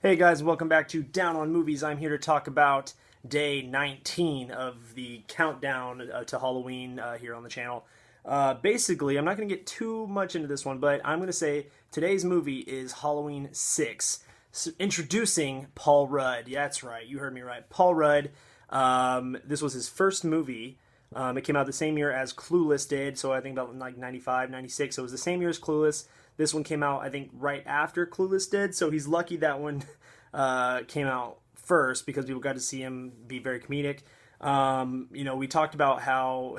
Hey guys, welcome back to Down on Movies. I'm here to talk about day 19 of the countdown to Halloween here on the channel. Basically, I'm not going to get too much into this one, but I'm going to say today's movie is Halloween 6. So, introducing Paul Rudd. Yeah, that's right, you heard me right. Paul Rudd. This was his first movie. It came out the same year as Clueless did, so I think about like 95, 96. So it was the same year as Clueless. This one came out, I think, right after Clueless did, so he's lucky that one came out first because people got to see him be very comedic. We talked about how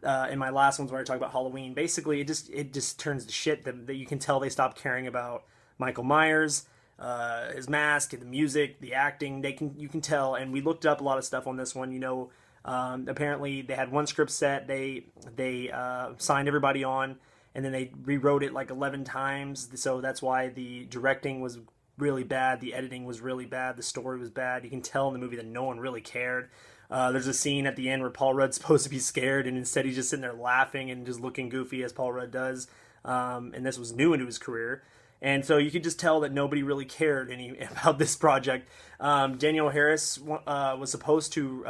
in my last ones where I talked about Halloween, basically it just turns to shit that you can tell they stopped caring about Michael Myers, his mask, the music, the acting. You can tell, and we looked up a lot of stuff on this one. Apparently they had one script set. They signed everybody on, and then they rewrote it like 11 times. So that's why the directing was really bad, the editing was really bad, the story was bad. You can tell in the movie that no one really cared. There's a scene at the end where Paul Rudd's supposed to be scared, and instead he's just sitting there laughing and just looking goofy as Paul Rudd does. And this was new into his career. And so you could just tell that nobody really cared about this project. Danielle Harris was supposed to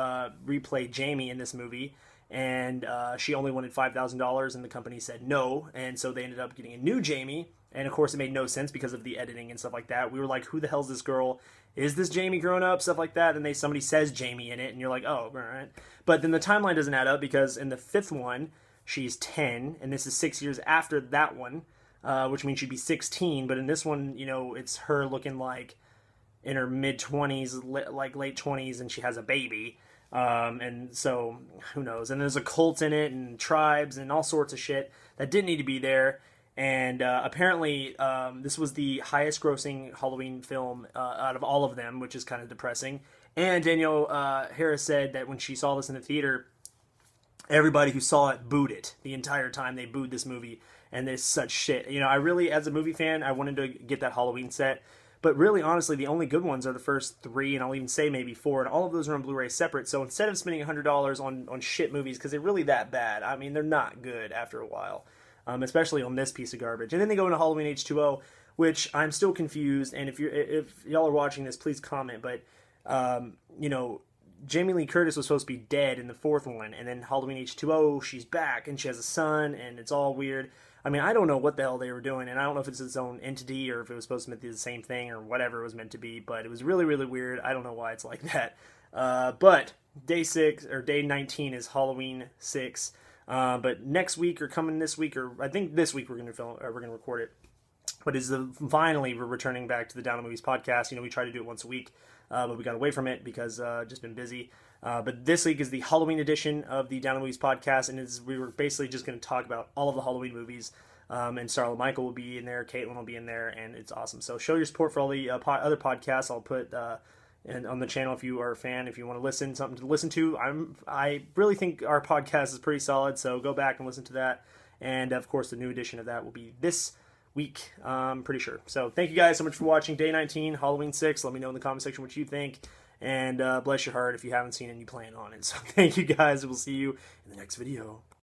replay Jamie in this movie, and she only wanted $5,000, and the company said no, and so they ended up getting a new Jamie. And of course it made no sense because of the editing and stuff like that. We were like, who the hell's this girl? Is this Jamie grown up? Stuff like that. And somebody says Jamie in it, and you're like, oh, all right. But then the timeline doesn't add up because in the fifth one she's 10, and this is 6 years after that one, which means she'd be 16. But in this one, it's her looking like in her mid-20s, like late 20s, and she has a baby. And so who knows? And there's a cult in it, and tribes, and all sorts of shit that didn't need to be there. And apparently this was the highest grossing Halloween film out of all of them, which is kind of depressing. And Danielle Harris said that when she saw this in the theater, everybody who saw it booed it the entire time. They booed this movie, and it's such shit. I really, as a movie fan, I wanted to get that Halloween set. But really, honestly, the only good ones are the first three, and I'll even say maybe four, and all of those are on Blu-ray separate. So instead of spending $100 on shit movies, because they're really that bad, I mean, they're not good after a while. Especially on this piece of garbage. And then they go into Halloween H2O, which I'm still confused. And if y'all are watching this, please comment. But Jamie Lee Curtis was supposed to be dead in the fourth one, and then Halloween H2O, she's back and she has a son, and it's all weird. I mean, I don't know what the hell they were doing, and I don't know if it's its own entity or if it was supposed to be the same thing or whatever it was meant to be. But it was really, really weird. I don't know why it's like that. But day 19 is Halloween 6. But next week or coming this week, or I think this week we're going to record it. But finally we're returning back to the Down on Movies podcast. We try to do it once a week, but we got away from it because just been busy. But this week is the Halloween edition of the Down on Movies podcast, and we were basically just going to talk about all of the Halloween movies. And Starla Michael will be in there, Caitlin will be in there, and it's awesome. So show your support for all the other podcasts. I'll put and on the channel if you are a fan, if you want to something to listen to. I really think our podcast is pretty solid, so go back and listen to that. And of course the new edition of that will be this week, I'm pretty sure. So thank you guys so much for watching day 19, Halloween 6. Let me know in the comment section what you think, and bless your heart if you haven't seen it and you plan on it. So thank you guys, and we'll see you in the next video.